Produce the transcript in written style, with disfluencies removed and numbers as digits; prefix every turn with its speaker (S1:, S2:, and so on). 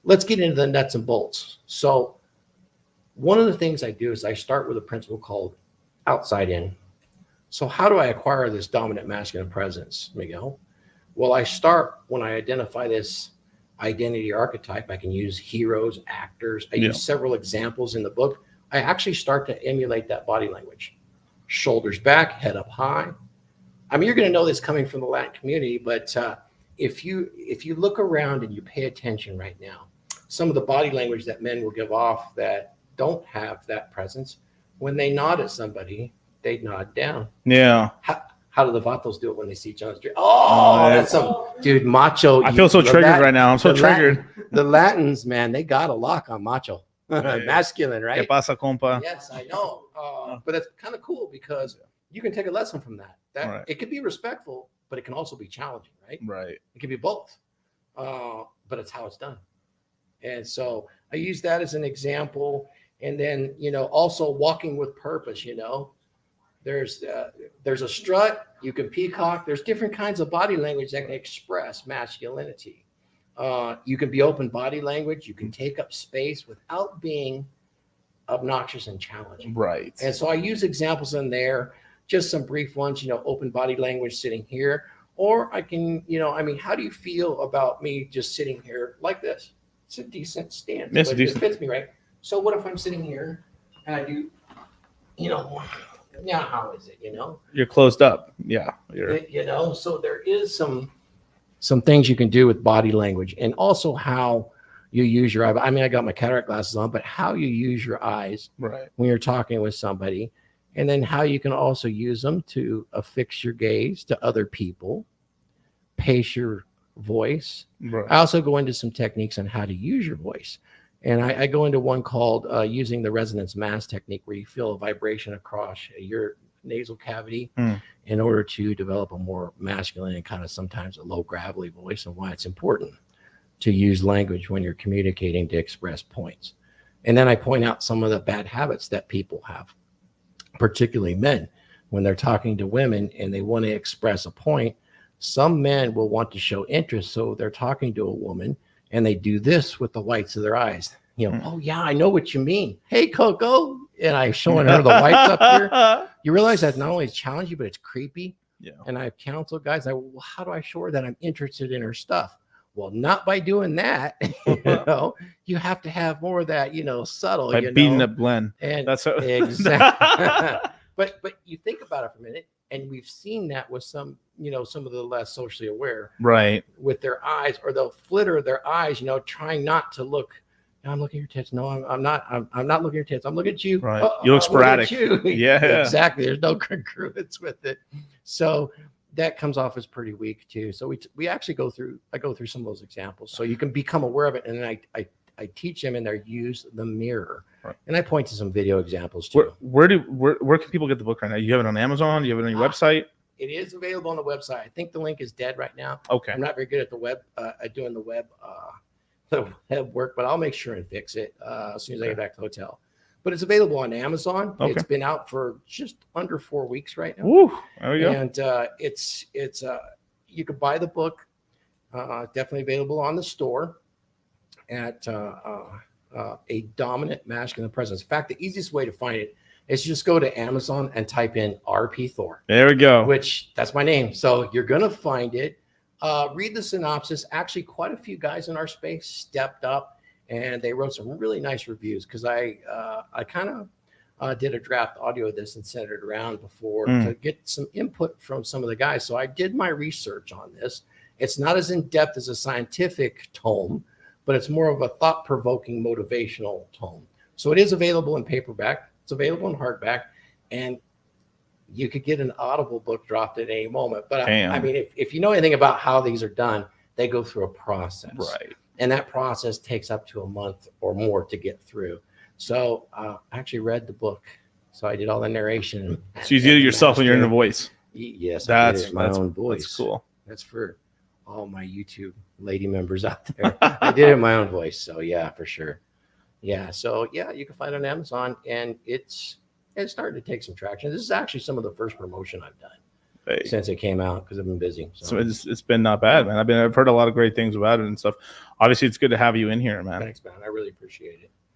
S1: let's get into the nuts and bolts. So one of the things I do is I start with a principle called outside in. So how do I acquire this dominant masculine presence, Miguel? Well, I start when I identify this identity archetype. I can use heroes, actors. I use several examples in the book. I actually start to emulate that body language. Shoulders back, head up high. I mean, you're going to know this coming from the Latin community, but if you look around and you pay attention right now, some of the body language that men will give off that don't have that presence, when they nod at somebody, they nod down.
S2: Yeah.
S1: How do the vatos do it when they see each other? Oh, that's some dude macho.
S2: I feel so triggered right now. I'm so triggered.
S1: The Latins, man, they got a lock on macho, masculine, right?
S2: ¿Qué pasa, compa?
S1: Yes, I know. But it's kind of cool because you can take a lesson from that. It can be respectful, but it can also be challenging, right?
S2: Right.
S1: It can be both, but it's how it's done. And so I use that as an example. And then, also walking with purpose, there's a strut, you can peacock. There's different kinds of body language that can express masculinity. You can be open body language. You can take up space without being obnoxious and challenging.
S2: Right.
S1: And so I use examples in there, just some brief ones, open body language sitting here, or I can, how do you feel about me just sitting here like this? It's a decent stance.
S2: It's
S1: but
S2: decent.
S1: It fits me, right? So what if I'm sitting here and I do, now how is it,
S2: You're closed up. Yeah.
S1: So there is some things you can do with body language, and also how you use your eye. I mean, I got my cataract glasses on, but how you use your eyes when you're talking with somebody, and then how you can also use them to affix your gaze to other people, pace your voice.
S2: Right.
S1: I also go into some techniques on how to use your voice. And I go into one called using the resonance mass technique, where you feel a vibration across your nasal cavity in order to develop a more masculine and kind of sometimes a low gravelly voice, and why it's important to use language when you're communicating to express points. And then I point out some of the bad habits that people have, particularly men, when they're talking to women and they want to express a point. Some men will want to show interest, so they're talking to a woman and they do this with the whites of their eyes. Oh yeah, I know what you mean. Hey, Coco. And I'm showing her the whites up here. You realize that not only it's challenging, but it's creepy.
S2: Yeah.
S1: And I've counseled guys, well, how do I show her that I'm interested in her stuff? Well, not by doing that. You have to have more of that, subtle.
S2: By beating up Glenn.
S1: And
S2: that's
S1: exactly. But you think about it for a minute, and we've seen that with some of the less socially aware,
S2: right?
S1: With their eyes, or they'll flitter their eyes, trying not to look. I'm looking at your tits. No, I'm not. I'm not looking at your tits. I'm looking at you.
S2: Right. You look sporadic.
S1: Yeah, exactly. There's no congruence with it. So that comes off as pretty weak too. So we actually I go through some of those examples so you can become aware of it. And then I teach them in there, use the mirror. Right. And I point to some video examples too.
S2: Where can people get the book right now? You have it on Amazon? Do you have it on your website?
S1: It is available on the website. I think the link is dead right now.
S2: Okay.
S1: I'm not very good at the web, doing the web work, but I'll make sure and fix it as soon as I get back to the hotel. But it's available on Amazon. Okay. It's been out for just under 4 weeks right now.
S2: Woo, there we go.
S1: And it's you can buy the book. Definitely available on the store at a dominant masculine presence. In fact, the easiest way to find it is just go to Amazon and type in RP Thor.
S2: There we go.
S1: Which that's my name. So you're gonna find it. Read the synopsis. Actually, quite a few guys in our space stepped up and they wrote some really nice reviews, because I kind of did a draft audio of this and sent it around before to get some input from some of the guys. So I did my research on this. It's not as in-depth as a scientific tome, but it's more of a thought-provoking motivational tome. So it is available in paperback. It's available in hardback, and you could get an Audible book dropped at any moment. But I mean, if you know anything about how these are done, they go through a process.
S2: Right.
S1: And that process takes up to a month or more to get through. So I actually read the book. So I did all the narration.
S2: So you did it yourself when you're in the voice.
S1: Yes,
S2: that's
S1: my own voice.
S2: That's cool.
S1: That's for all my YouTube lady members out there. I did it in my own voice. So yeah, for sure. Yeah. So yeah, you can find it on Amazon, and it's starting to take some traction. This is actually some of the first promotion I've done.
S2: Hey.
S1: since it came out because I've been busy.
S2: So it's been not bad, man. I've heard a lot of great things about it and stuff. Obviously, it's good to have you in here, man.
S1: Thanks, man. I really appreciate it.